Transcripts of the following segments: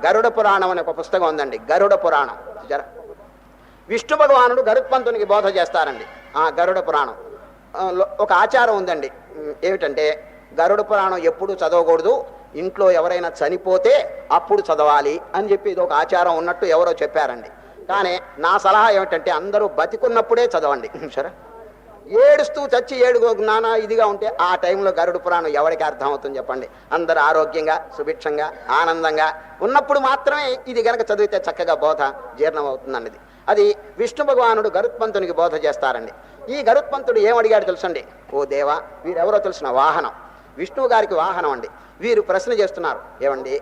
గరుడ పురాణం అనే ఒక పుస్తకం ఉందండి. గరుడ పురాణం విష్ణు భగవానుడు గరుత్మంతునికి బోధ చేస్తారండి. గరుడ పురాణం ఒక ఆచారం ఉందండి. ఏమిటంటే గరుడ పురాణం ఎప్పుడు చదవకూడదు, ఇంట్లో ఎవరైనా చనిపోతే అప్పుడు చదవాలి అని చెప్పి ఇది ఒక ఆచారం ఉన్నట్టు ఎవరో చెప్పారండి. కానీ నా సలహా ఏమిటంటే అందరూ బతికున్నప్పుడే చదవండి. సరే, ఏడుస్తూ చచ్చి నానా ఇదిగా ఉంటే ఆ టైంలో గరుడ పురాణం ఎవరికి అర్థం అవుతుంది చెప్పండి? అందరూ ఆరోగ్యంగా సుభిక్షంగా ఆనందంగా ఉన్నప్పుడు మాత్రమే ఇది గనక చదివితే చక్కగా బోధ జీర్ణం అవుతుందన్నది. అది విష్ణు భగవానుడు గరుత్మంతునికి బోధ చేస్తారండి. ఈ గరుత్మంతుడు ఏమడిగాడు తెలుసండి? ఓ దేవా, వీరెవరో తెలిసిన వాహనం, విష్ణువు గారికి వాహనం అండి. వీరు ప్రశ్న చేస్తున్నారు, ఏమండి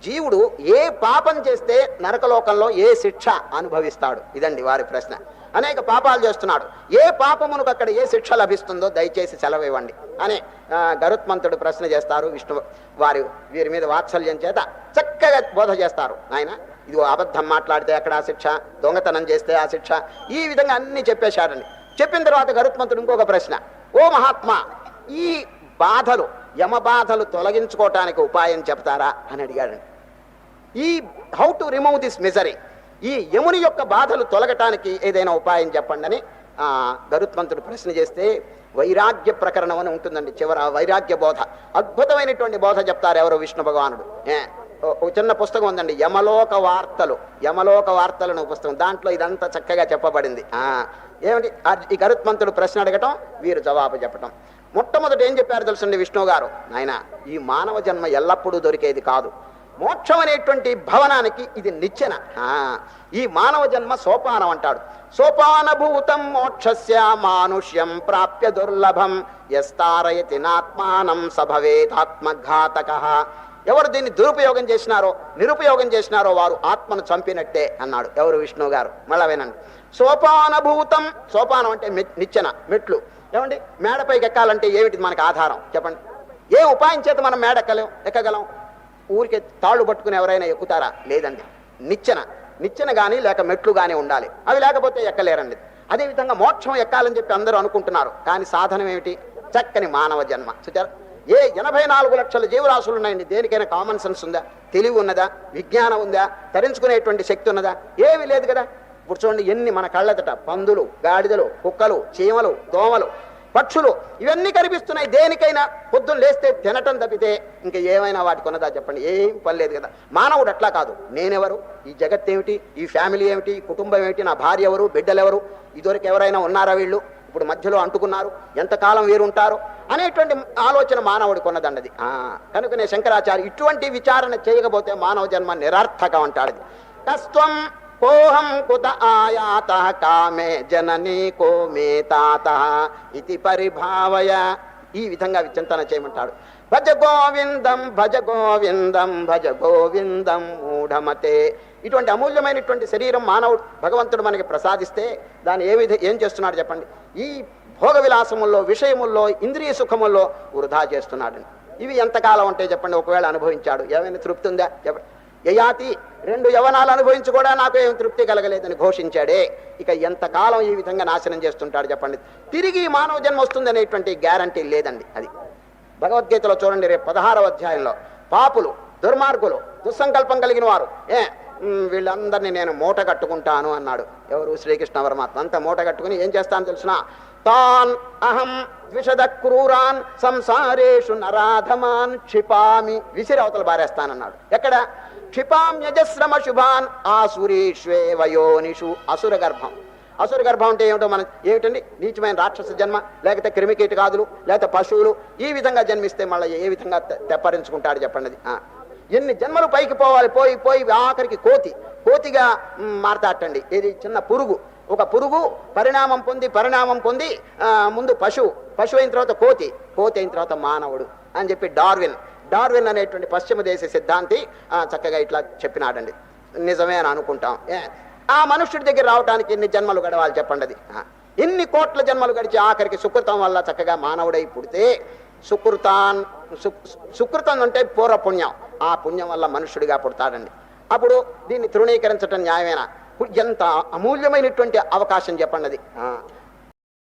జీవుడు ఏ పాపం చేస్తే నరకలోకంలో ఏ శిక్ష అనుభవిస్తాడు? ఇదండి వారి ప్రశ్న. అనేక పాపాలు చేస్తున్నాడు, ఏ పాపమునకు అక్కడ ఏ శిక్ష లభిస్తుందో దయచేసి సెలవు ఇవ్వండి అని గరుత్మంతుడు ప్రశ్న చేస్తారు. విష్ణు వీరి మీద వాత్సల్యం చేత చక్కగా బోధ చేస్తారు. ఆయన ఇదిగో అబద్ధం మాట్లాడితే అక్కడ ఆ శిక్ష, దొంగతనం చేస్తే ఆ శిక్ష, ఈ విధంగా అన్ని చెప్పేశాడండి. చెప్పిన తర్వాత గరుత్మంతుడు ఇంకొక ప్రశ్న, ఓ మహాత్మా, ఈ బాధలు యమ బాధలు తొలగించుకోవటానికి ఉపాయం చెప్తారా అని అడిగాడండి. ఈ how to remove this misery, ఈ యముని యొక్క బాధలు తొలగటానికి ఏదైనా ఉపాయం చెప్పండి అని గరుత్మంతుడు ప్రశ్న చేస్తే వైరాగ్య ప్రకరణం అని ఉంటుందండి. చివర వైరాగ్య బోధ, అద్భుతమైనటువంటి బోధ చెప్తారు ఎవరు? విష్ణు భగవానుడు. ఒక చిన్న పుస్తకం ఉందండి, యమలోక వార్తలు. యమలోక వార్తలు అనే పుస్తకం, దాంట్లో ఇదంతా చక్కగా చెప్పబడింది. ఏమిటి ఈ గరుత్మంతుడు ప్రశ్న అడగటం, వీరు జవాబు చెప్పటం. మొట్టమొదటి ఏం చెప్పారు తెలుసండి విష్ణువు గారు? నాయన, ఈ మానవ జన్మ ఎల్లప్పుడూ దొరికేది కాదు, మోక్షం అనేటువంటి భవనానికి ఇది నిచ్చెన. ఈ మానవ జన్మ సోపానం అంటాడు. సోపానభూతం మోక్షస్య మానుష్యం ప్రాప్య దుర్లభం యస్తారయతి నాత్మానం సభవేతాత్మఘాతకః. ఎవరు దీన్ని దురుపయోగం చేసినారో నిరుపయోగం చేసినారో వారు ఆత్మను చంపినట్టే అన్నాడు ఎవరు? విష్ణువు గారు. మళ్ళా వినండి, సోపానభూతం, సోపానం అంటే నిచ్చెన, మెట్లు. ఏమండి, మేడపైకి ఎక్కాలంటే ఏమిటి మనకు ఆధారం చెప్పండి? ఏ ఉపాయం చేత మనం మేడ ఎక్కగలం? ఊరికే తాళ్ళు పట్టుకుని ఎవరైనా ఎక్కుతారా? లేదండి. నిచ్చెన కానీ లేక మెట్లు కానీ ఉండాలి. అవి లేకపోతే ఎక్కలేరండి. అదేవిధంగా మోక్షం ఎక్కాలని చెప్పి అందరూ అనుకుంటున్నారు, కానీ సాధనం ఏమిటి? చక్కని మానవ జన్మ. చూచారు, ఏ 84 లక్షల జీవరాశులు ఉన్నాయండి, దేనికైనా కామన్ సెన్స్ ఉందా? తెలివి ఉన్నదా? విజ్ఞానం ఉందా? తరించుకునేటువంటి శక్తి ఉన్నదా? ఏమీ లేదు కదా. ఇప్పుడు చూడండి, ఎన్ని మన కళ్ళెదట పందులు, గాడిదలు, కుక్కలు, చీమలు, దోమలు, పక్షులు ఇవన్నీ కనిపిస్తున్నాయి. దేనికైనా పొద్దున్న లేస్తే తినటం తప్పితే ఇంకా ఏమైనా వాటికి ఉన్నదా చెప్పండి? ఏం పని లేదు కదా. మానవుడు అట్లా కాదు. నేనెవరు, ఈ జగత్ ఏమిటి, ఈ ఫ్యామిలీ ఏమిటి, ఈ కుటుంబం ఏమిటి, నా భార్య ఎవరు, బిడ్డలు ఎవరు, ఇదివరకు ఎవరైనా ఉన్నారా, వీళ్ళు ఇప్పుడు మధ్యలో అంటుకున్నారు, ఎంతకాలం వీరుంటారు అనేటువంటి ఆలోచన మానవుడికి ఉన్నదండది. కనుకనే శంకరాచార్య ఇటువంటి విచారణ చేయకపోతే మానవ జన్మ నిరర్థకం అంటాడు. కస్త్వం కోహం కుత ఆయాత కామే జననీ కో మే తాత ఇది పరిభావయ. ఈ విధంగా విచింతన చేయమంటాడు. భజ గోవిందం భజ గోవిందం భజ గోవిందం మూఢమతే. ఇటువంటి అమూల్యమైనటువంటి శరీరం మానవుడు భగవంతుడు మనకి ప్రసాదిస్తే దాన్ని ఏం చేస్తున్నాడు చెప్పండి? ఈ భోగ విలాసముల్లో, విషయముల్లో, ఇంద్రియ సుఖముల్లో వృధా చేస్తున్నాడు. ఇవి ఎంతకాలం అంటే చెప్పండి? ఒకవేళ అనుభవించాడు, ఏమైనా తృప్తి ఉందా చెప్పండి? యయాతి 2 యవనాలు అనుభవించి కూడా నాకు ఏం తృప్తి కలగలేదని ఘోషించాడే, ఇక ఎంతకాలం ఈ విధంగా నాశనం చేస్తుంటాడు చెప్పండి? తిరిగి మానవ జన్మ వస్తుంది అనేటువంటి గ్యారంటీ లేదండి. అది భగవద్గీతలో చూడండి, రేపు 16వ అధ్యాయంలో పాపులు, దుర్మార్గులు, దుస్సంకల్పం కలిగిన వారు వీళ్ళందరినీ నేను మూట కట్టుకుంటాను అన్నాడు ఎవరు? శ్రీకృష్ణ పరమాత్మ. అంతా మూట కట్టుకుని ఏం చేస్తాను తెలిసిన? తాన్ అహం ద్విషద క్రూరాన్ సంసారేషు నరాధమాన్ క్షిపామి, విసిరి అవతల బారేస్తానన్నాడు. ఎక్కడ? క్షిపామ్యజశ్రమ శుభాన్ ఆసురీష్వేవయోనిషు. అసుర గర్భం. అసుర గర్భం అంటే ఏమిటో మనం ఏమిటండి? నీచమైన రాక్షస జన్మ, లేకపోతే క్రిమికీటకాదులు, లేకపోతే పశువులు, ఈ విధంగా జన్మిస్తే మళ్ళీ ఏ విధంగా తెప్పరించుకుంటాడు చెప్పండి? ఎన్ని జన్మలు పైకి పోవాలి, పోయి పోయి ఆఖరికి కోతిగా మారతాటండి. ఇది చిన్న పురుగు. ఒక పురుగు పరిణామం పొంది ముందు పశువు అయిన తర్వాత కోతి అయిన తర్వాత మానవుడు అని చెప్పి డార్విన్ అనేటువంటి పశ్చిమ దేశ సిద్ధాంతి చక్కగా ఇట్లా చెప్పినాడండి. నిజమే అని అనుకుంటాం. ఆ మనుష్యుడి దగ్గర రావడానికి ఎన్ని జన్మలు గడవాలి చెప్పండి? అది ఎన్ని కోట్ల జన్మలు గడిచి ఆఖరికి సుకృతం వల్ల చక్కగా మానవుడై పుడితే, సుకృతం అంటే పూర్వపుణ్యం, ఆ పుణ్యం వల్ల మనుష్యుడిగా పుడతాడండి. అప్పుడు దీన్ని తృణీకరించటం న్యాయమేనా? ఎంత అమూల్యమైనటువంటి అవకాశం చెప్పండి అది.